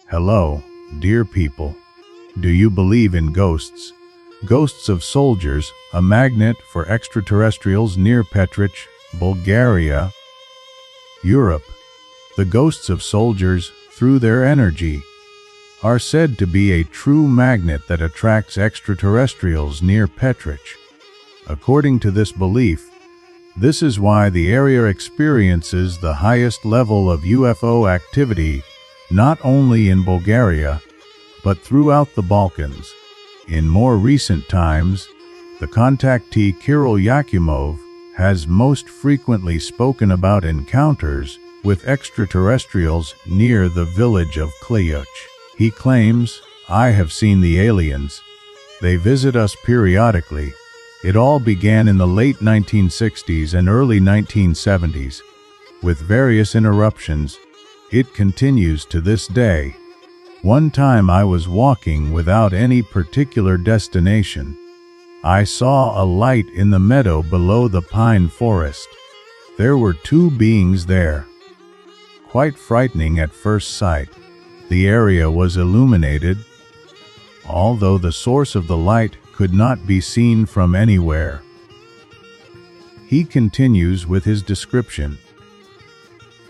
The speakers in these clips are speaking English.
Hello, dear people. Do you believe in ghosts? Ghosts of soldiers, a magnet for extraterrestrials near Petrich, Bulgaria, Europe. The ghosts of soldiers, through their energy, are said to be a true magnet that attracts extraterrestrials near Petrich. According to this belief, this is why the area experiences the highest level of UFO activity, not only in Bulgaria, but throughout the Balkans. In more recent times, the contactee Kiril Yakimov has most frequently spoken about encounters with extraterrestrials near the village of Klyuch. He claims, "I have seen the aliens. They visit us periodically." It all began in the late 1960s and early 1970s. With various interruptions, it continues to this day. One time I was walking without any particular destination. I saw a light in the meadow below the pine forest. There were two beings there. Quite frightening at first sight. The area was illuminated, although the source of the light could not be seen from anywhere. He continues with his description.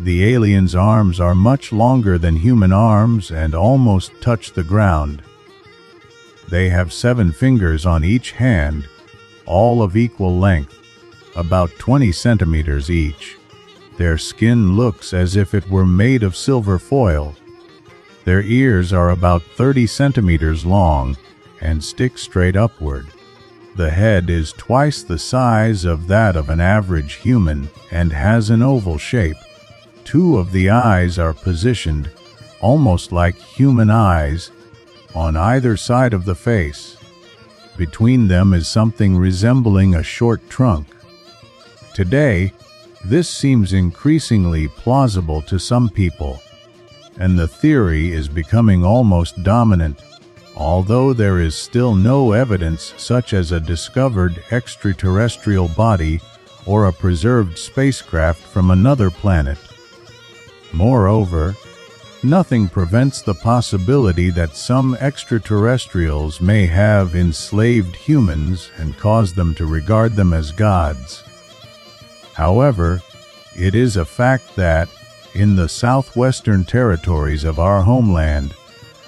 The aliens' arms are much longer than human arms and almost touch the ground. They have 7 fingers on each hand, all of equal length, about 20 centimeters each. Their skin looks as if it were made of silver foil. Their ears are about 30 centimeters long and stick straight upward. The head is twice the size of that of an average human and has an oval shape. 2 of the eyes are positioned, almost like human eyes, on either side of the face. Between them is something resembling a short trunk. Today, this seems increasingly plausible to some people, and the theory is becoming almost dominant, although there is still no evidence such as a discovered extraterrestrial body or a preserved spacecraft from another planet. Moreover, nothing prevents the possibility that some extraterrestrials may have enslaved humans and caused them to regard them as gods. However, it is a fact that, in the southwestern territories of our homeland,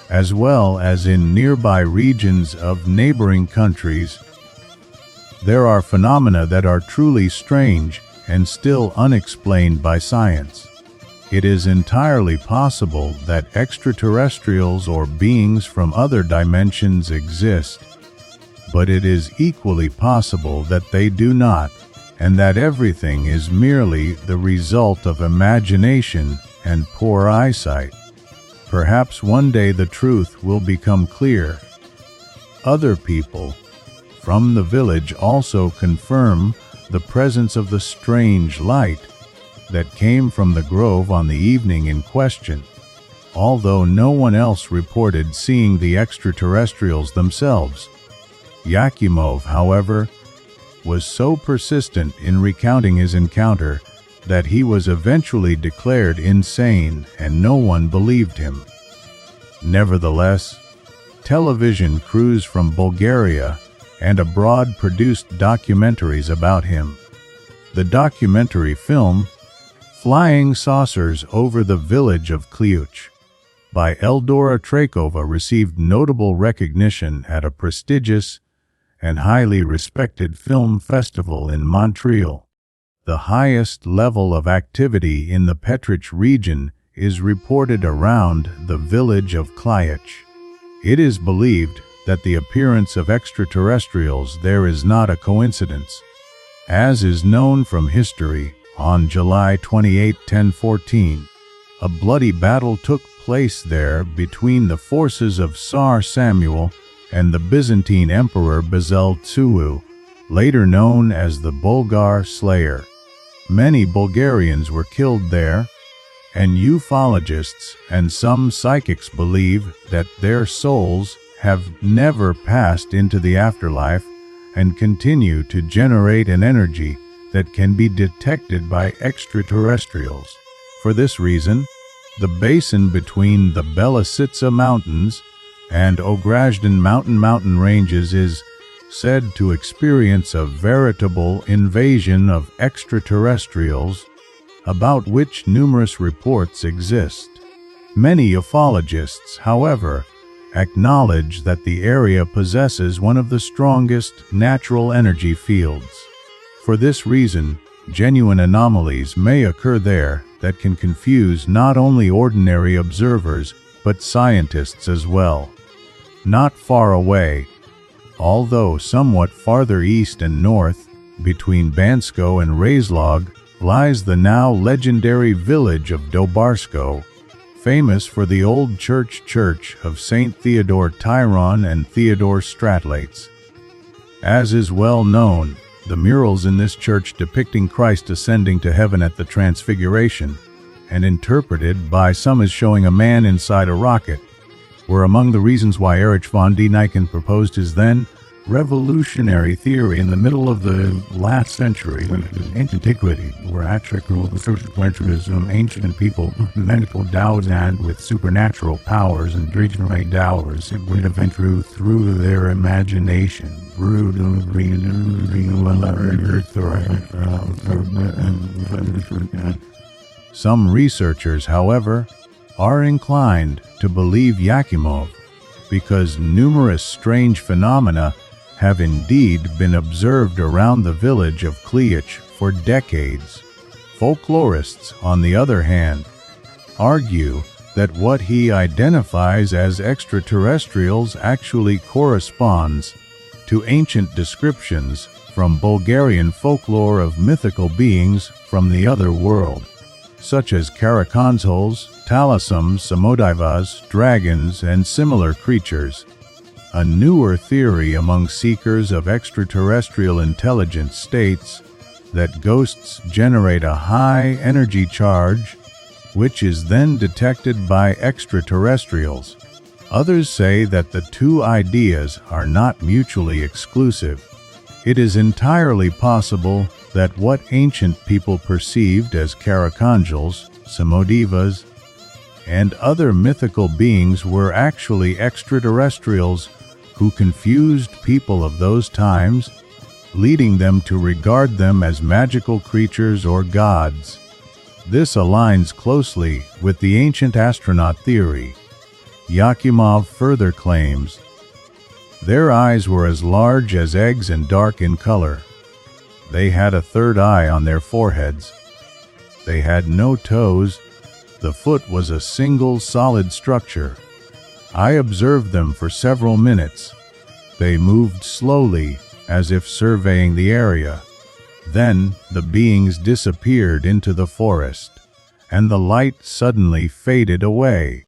as well as in nearby regions of neighboring countries, there are phenomena that are truly strange and still unexplained by science. It is entirely possible that extraterrestrials or beings from other dimensions exist, but it is equally possible that they do not, and that everything is merely the result of imagination and poor eyesight. Perhaps one day the truth will become clear. Other people from the village also confirm the presence of the strange light that came from the grove on the evening in question, although no one else reported seeing the extraterrestrials themselves. Yakimov, however, was so persistent in recounting his encounter that he was eventually declared insane and no one believed him. Nevertheless, television crews from Bulgaria and abroad produced documentaries about him. The documentary film, Flying Saucers Over the Village of Klyuch, by Eldora Trakova, received notable recognition at a prestigious and highly respected film festival in Montreal. The highest level of activity in the Petrich region is reported around the village of Klyuch. It is believed that the appearance of extraterrestrials there is not a coincidence. As is known from history, on July 28, 1014, a bloody battle took place there between the forces of Tsar Samuel and the Byzantine Emperor Basil II, later known as the Bulgar Slayer. Many Bulgarians were killed there, and ufologists and some psychics believe that their souls have never passed into the afterlife and continue to generate an energy that can be detected by extraterrestrials. For this reason, The basin between the Belasitsa Mountains and Ograzhdan mountain ranges is said to experience a veritable invasion of extraterrestrials, about which numerous reports exist. Many ufologists, however, acknowledge that the area possesses one of the strongest natural energy fields. For this reason, genuine anomalies may occur there that can confuse not only ordinary observers but scientists as well. Not far away, although somewhat farther east and north, between Bansko and Razlog, lies the now legendary village of Dobarsko, famous for the old church of St. Theodore Tyron and Theodore Stratlates. As is well known, the murals in this church depicting Christ ascending to heaven at the Transfiguration, and interpreted by some as showing a man inside a rocket, were among the reasons why Erich von Däniken proposed his then revolutionary theory in the middle of the last century, in antiquity, where actual social ancient people, medical Taoists and with supernatural powers and regional powers, it would have been true through their imagination. Some researchers, however, are inclined to believe Yakimov, because numerous strange phenomena have indeed been observed around the village of Klyuch for decades. Folklorists, on the other hand, argue that what he identifies as extraterrestrials actually corresponds to ancient descriptions from Bulgarian folklore of mythical beings from the other world, such as Karakonsols, Talisums, Samodivas, dragons, and similar creatures. A newer theory among seekers of extraterrestrial intelligence states that ghosts generate a high energy charge, which is then detected by extraterrestrials. Others say that the two ideas are not mutually exclusive. It is entirely possible that what ancient people perceived as Karakonsols, Samodivas, and other mythical beings were actually extraterrestrials who confused people of those times, leading them to regard them as magical creatures or gods. This aligns closely with the ancient astronaut theory. Yakimov further claims, "Their eyes were as large as eggs and dark in color. They had a third eye on their foreheads. They had no toes. The foot was a single solid structure. I observed them for several minutes. They moved slowly, as if surveying the area. Then the beings disappeared into the forest, and the light suddenly faded away."